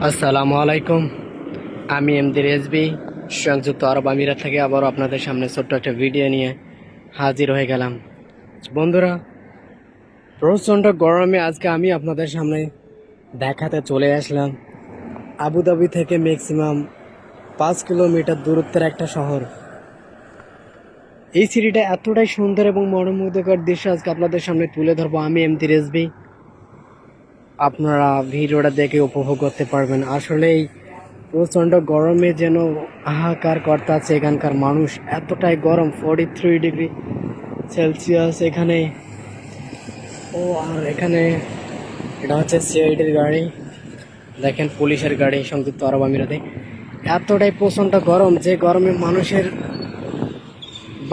আসসালামু আলাইকুম। আমি এমডি রেজবি সংযুক্ত আরব আমিরাত থেকে আবারও আপনাদের সামনে ছোট্ট একটা ভিডিও নিয়ে হাজির হয়ে গেলাম। বন্ধুরা, প্রচণ্ড গরমে আজকে আমি আপনাদের সামনে দেখাতে চলে আসলাম আবুধাবি থেকে ম্যাক্সিমাম 5 কিলোমিটার দূরত্বের একটা শহর। এই সিটিটা এতটাই সুন্দর এবং মনোমুগ্ধকর দৃশ্য আজকে আপনাদের সামনে তুলে ধরবো আমি এমডি রেজবি। আপনারা ভিডিওটা দেখে উপভোগ করতে পারবেন। আসলেই প্রচণ্ড গরমে যেন হাহাকার করতে আছে এখানকার মানুষ। এতটাই গরম, 43 ডিগ্রি সেলসিয়াস এখানে। আর এখানে এটা হচ্ছে সিআইডির গাড়ি, দেখেন পুলিশের গাড়ি সংযুক্ত আরব আমিরাতে। এতটাই প্রচণ্ড গরম যে গরমে মানুষের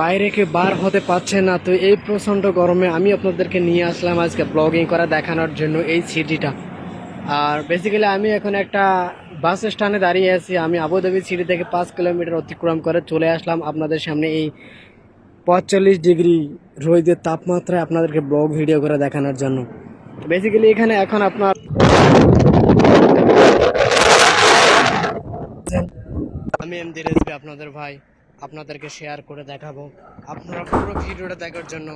বাইরে কেউ বার হতে পারছে না। তো এই প্রচণ্ড গরমে আমি আপনাদেরকে নিয়ে আসলাম আজকে ব্লগিং করা দেখানোর জন্য এই সিটিটা। আর বেসিক্যালি আমি এখন একটা বাস স্ট্যান্ডে দাঁড়িয়ে আছি। আমি আবুধাবি সিটি থেকে 5 কিলোমিটার অতিক্রম করে চলে আসলাম আপনাদের সামনে এই 45 ডিগ্রি রোদের তাপমাত্রায় আপনাদেরকে ব্লগ ভিডিও করে দেখানোর জন্য। বেসিক্যালি এখানে এখন আপনার আমি এমডি রেজবি আপনাদের ভাই আপনাদেরকে শেয়ার করে দেখাবো। আপনারা পুরো ভিডিওটা দেখার জন্য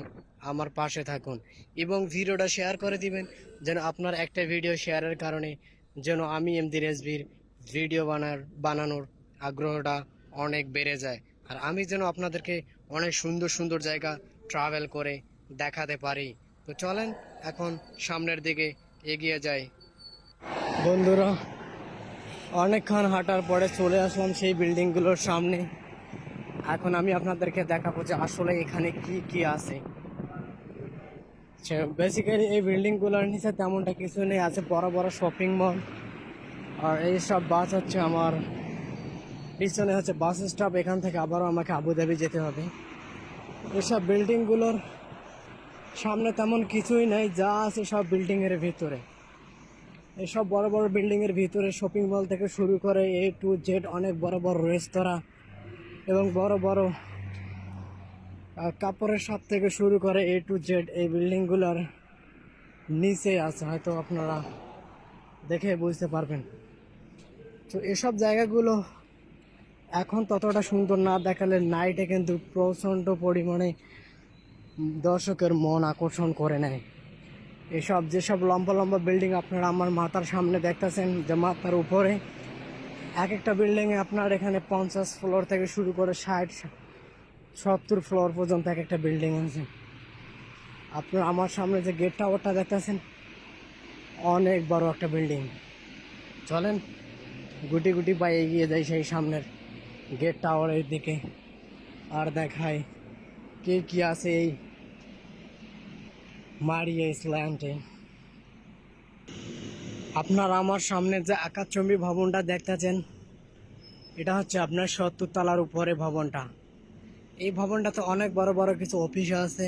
আমার পাশে থাকুন এবং ভিডিওটা শেয়ার করে দিবেন, যেন আপনার একটা ভিডিও শেয়ারের কারণে যেন আমি এমডি রেজবির ভিডিও বানানোর আগ্রহটা অনেক বেড়ে যায়। আর আমি যেন আপনাদেরকে অনেক সুন্দর সুন্দর জায়গা ট্রাভেল করে দেখাতে পারি। তো চলেন এখন সামনের দিকে এগিয়ে যাই। বন্ধুরা, অনেকক্ষণ হাঁটার পরে চলে আসলাম সেই বিল্ডিংগুলোর সামনে। এখন আমি আপনাদেরকে দেখাবো যে আসলে এখানে কি কি আছে। বেসিক্যালি এই বিল্ডিংগুলোর নিচে তেমনটা কিছু নেই, আছে বড় বড় শপিং মল। আর এই সব বাস হচ্ছে আমার পিছনে হচ্ছে বাস স্টপ, এখান থেকে আবারও আমাকে আবুধাবি যেতে হবে। এসব বিল্ডিংগুলোর সামনে তেমন কিছুই নেই, যা আছে সব বিল্ডিংয়ের ভিতরে। এসব বড় বড় বিল্ডিংয়ের ভিতরে শপিং মল থেকে শুরু করে A to Z অনেক বড় বড় রেস্তোরাঁ এবং বড় বড় কাপড়ের শপ থেকে শুরু করে A to Z এই বিল্ডিংগুলোর নিচে আছে, হয়তো আপনারা দেখে বুঝতে পারবেন। তো এসব জায়গাগুলো এখন ততটা সুন্দর না দেখালে নাইটে কিন্তু প্রচণ্ড পরিমাণে দর্শকের মন আকর্ষণ করে নেয়। যেসব লম্বা লম্বা বিল্ডিং আপনারা আমার মাথার সামনে দেখতেছেন, যে মাথার উপরে এক একটা বিল্ডিংয়ে আপনার এখানে 50 ফ্লোর থেকে শুরু করে 60-70 ফ্লোর পর্যন্ত এক একটা বিল্ডিং আছে। আপনার আমার সামনে যে গেট টাওয়ারটা দেখতেছেন, অনেক বড় একটা বিল্ডিং। চলেন গুটি গুটি পায়ে এগিয়ে যাই সেই সামনের গেট টাওয়ারের দিকে, আর দেখাই কে কি আছে এই মারিয়া ইসল্যান্ডে। আপনারা আমার সামনে যে আকাশচুম্বী ভবনটা দেখতেছেন, এটা হচ্ছে আপনার 70 তলার উপরে ভবনটা। এই ভবনটাতে অনেক বড় বড় কিছু অফিস আছে।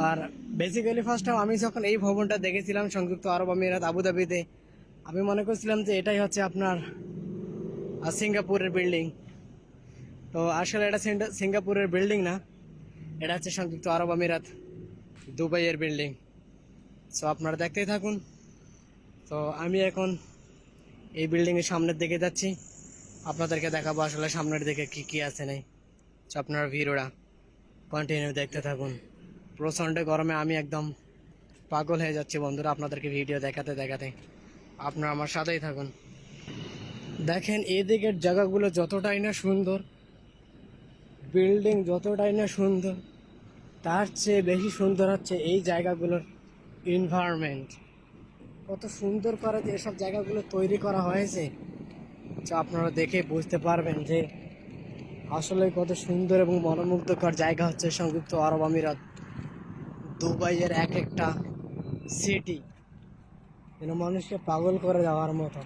আর বেসিক্যালি ফার্স্ট টাইম আমি যখন এই ভবনটা দেখেছিলাম সংযুক্ত আরব আমিরাত আবুধাবিতে, আমি মনে করছিলাম যে এটাই হচ্ছে আপনার সিঙ্গাপুরের বিল্ডিং। তো আসলে এটা সিঙ্গাপুরের বিল্ডিং না, এটা হচ্ছে সংযুক্ত আরব আমিরাত দুবাইয়ের বিল্ডিং। সো আপনারা দেখতেই থাকুন। তো আমি এখন এই বিল্ডিংয়ের সামনের দিকে যাচ্ছি, আপনাদেরকে দেখাবো আসলে সামনের দিকে কি কি আছে নাই। তো আপনারা ভিডিওটা কন্টিনিউ দেখতে থাকুন। প্রচণ্ড গরমে আমি একদম পাগল হয়ে যাচ্ছি বন্ধুরা, আপনাদেরকে ভিডিও দেখাতে দেখাতে। আপনারা আমার সাথেই থাকুন। দেখেন এদিকের জায়গাগুলো যতটাই না সুন্দর, বিল্ডিং যতটাই না সুন্দর, তার চেয়ে বেশি সুন্দর হচ্ছে এই জায়গাগুলোর এনভায়রনমেন্ট। কত সুন্দর করে যে এসব জায়গাগুলো তৈরি করা হয়েছে, যা আপনারা দেখে বুঝতে পারবেন যে আসলে কত সুন্দর এবং মনোমুগ্ধকর জায়গা হচ্ছে সংযুক্ত আরব আমিরাত দুবাইয়ের এক একটা সিটি, যেন মানুষকে পাগল করে দেওয়ার মতো।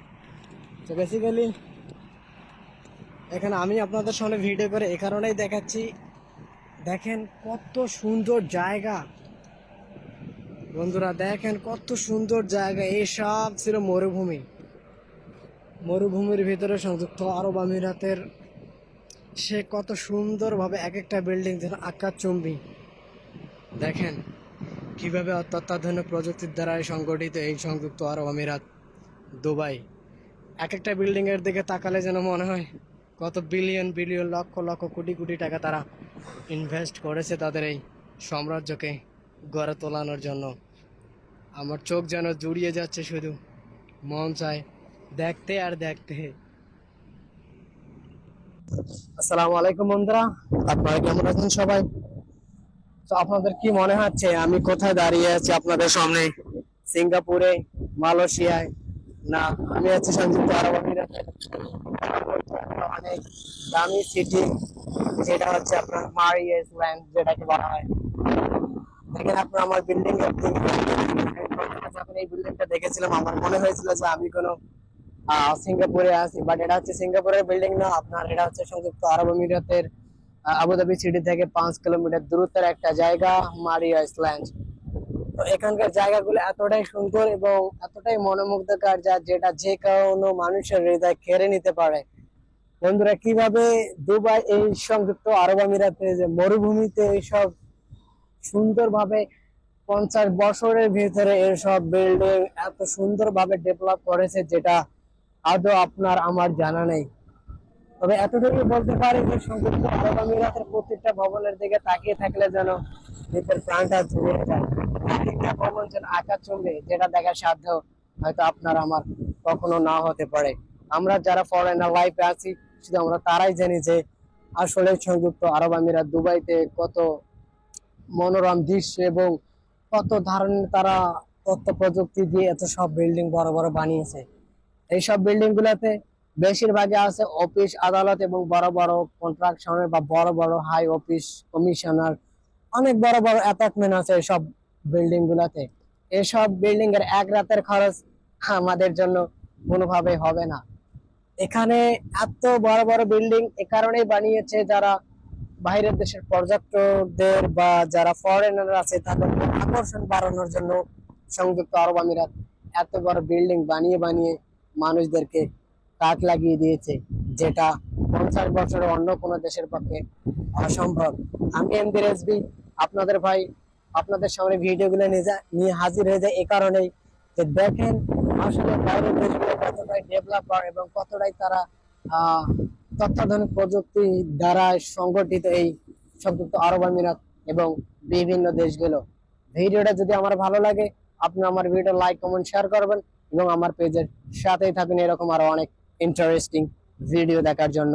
তো বেসিক্যালি এখানে আমি আপনাদের সামনে ভিডিও করে এ কারণেই দেখাচ্ছি, দেখেন কত সুন্দর জায়গা। বন্ধুরা দেখেন কত সুন্দর জায়গা। এসব ছিল মরুভূমি, মরুভূমির ভিতরে সংযুক্ত আরব আমিরাতের সে কত সুন্দরভাবে এক একটা বিল্ডিং যেন আকাশচুম্বী। দেখেন কিভাবে অত্যাধুনিক প্রযুক্তির দ্বারা সংগঠিত এই সংযুক্ত আরব আমিরাত দুবাই। এক একটা বিল্ডিং এর দিকে তাকালে যেন মনে হয় কত বিলিয়ন বিলিয়ন লক্ষ লক্ষ কোটি কোটি টাকা তারা ইনভেস্ট করেছে তাদের এই সাম্রাজ্যকে গড়ে তোলানোর জন্য। আমার চোখ যেন জুড়িয়ে যাচ্ছে, শুধু মন চায় দেখতে আর দেখতে। আসসালামু আলাইকুম বন্ধুরা, আপনারা কেমন আছেন সবাই? তো আপনাদের কি মনে হচ্ছে আমি কোথায় দাঁড়িয়ে আছি আপনাদের সামনে? সিঙ্গাপুরে, মালয়েশিয়ায়, না আমি আছি সংযুক্ত আরব আমিরাতে অনেক দামি সিটি, যেটা হচ্ছে আপনার মারিয়াস ল্যান্ড যেটাকে বলা হয়। দেখেন আপনার আমার বিল্ডিং এর দিকে, যখন এই বিল্ডিংটা দেখেছিলাম আমার মনে হয়েছিল যে আমি কোনো সিঙ্গাপুরে আছি, বাট এটা হচ্ছে সিঙ্গাপুরের বিল্ডিং না, আপনার এটা হচ্ছে সংযুক্ত আরব আমিরাতের আবুধাবি সিটি থেকে 5 কিলোমিটার দূরত্বের একটা জায়গা, মারিয়া আইল্যান্ড। তো এখানকার জায়গাগুলো এতটাই সুন্দর এবং এতটাই মনোমুগ্ধকর যেটা যে কোনো মানুষের হৃদয় কেড়ে নিতে পারে। বন্ধুরা, কিভাবে দুবাই এই সংযুক্ত আরব আমিরাতে যে মরুভূমিতে এইসব সুন্দরভাবে 50 বছরের ভিতরে এসব বিল্ডিং এত সুন্দরভাবে ডেভেলপ করেছে, যেটা আদৌ আপনার আমার জানা নেই। তবে এতটুকু বলতে পারি যে সংযুক্ত আরব আমিরাতের প্রত্যেকটা ভবনের দিকে তাকিয়ে থাকলে যেন নিজের প্রাণটা জুড়িয়ে যায়। একটা ভবন যেন আকাশচুম্বী, যেটা দেখার সাধ্য হয়তো আপনার আমার কখনো না হতে পারে। আমরা যারা ফরেনার লাইফে আছি শুধু আমরা তারাই জানি যে আসলে সংযুক্ত আরব আমিরাত দুবাইতে কত মনোরম দৃশ্য এবং কত ধরনের তারা তথ্য প্রযুক্তি দিয়ে এত সব বিল্ডিং বড় বড় বানিয়েছে। এইসব বিল্ডিং গুলাতে বেশিরভাগই আছে অফিস আদালত এবং বড় বড় কন্ট্রাকশনের বা বড় বড় হাই অফিস কমিশনার, অনেক বড় বড় অ্যাপার্টমেন্ট আছে এইসব বিল্ডিং গুলাতে। এসব বিল্ডিং এর এক রাতের খরচ আমাদের জন্য কোনোভাবে হবে না। এখানে এত বড় বড় বিল্ডিং এ কারণেই বানিয়েছে যারা বাইরের দেশের পর্যটকদের বা যারা ফরেনার আছে তাদের আকর্ষণ বাড়ানোর জন্য সংযুক্ত আরব আমিরাত এত বড় বিল্ডিং বানিয়ে বানিয়ে মানুষদেরকে তাক লাগিয়ে দিয়েছে, যেটা 50 বছরের অন্য কোনো দেশের পক্ষে অসম্ভব। আমি এমডি রেজবি, আপনাদের ভাই, আপনাদের সামনে ভিডিওগুলো নিয়ে হাজির হয়ে যায় এ কারণেই যে দেখেন আসলে বাইরের দেশগুলো কতটাই ডেভেলপার এবং কতটাই তারা তত্ত্বাধুনিক প্রযুক্তি দ্বারা সংগঠিত এই সংযুক্ত আরব আমিরাত এবং বিভিন্ন দেশগুলো। ভিডিওটা যদি আমার ভালো লাগে আপনি আমার ভিডিও লাইক কমেন্ট শেয়ার করবেন এবং আমার পেজের সাথেই থাকবেন এরকম আরো অনেক ইন্টারেস্টিং ভিডিও দেখার জন্য।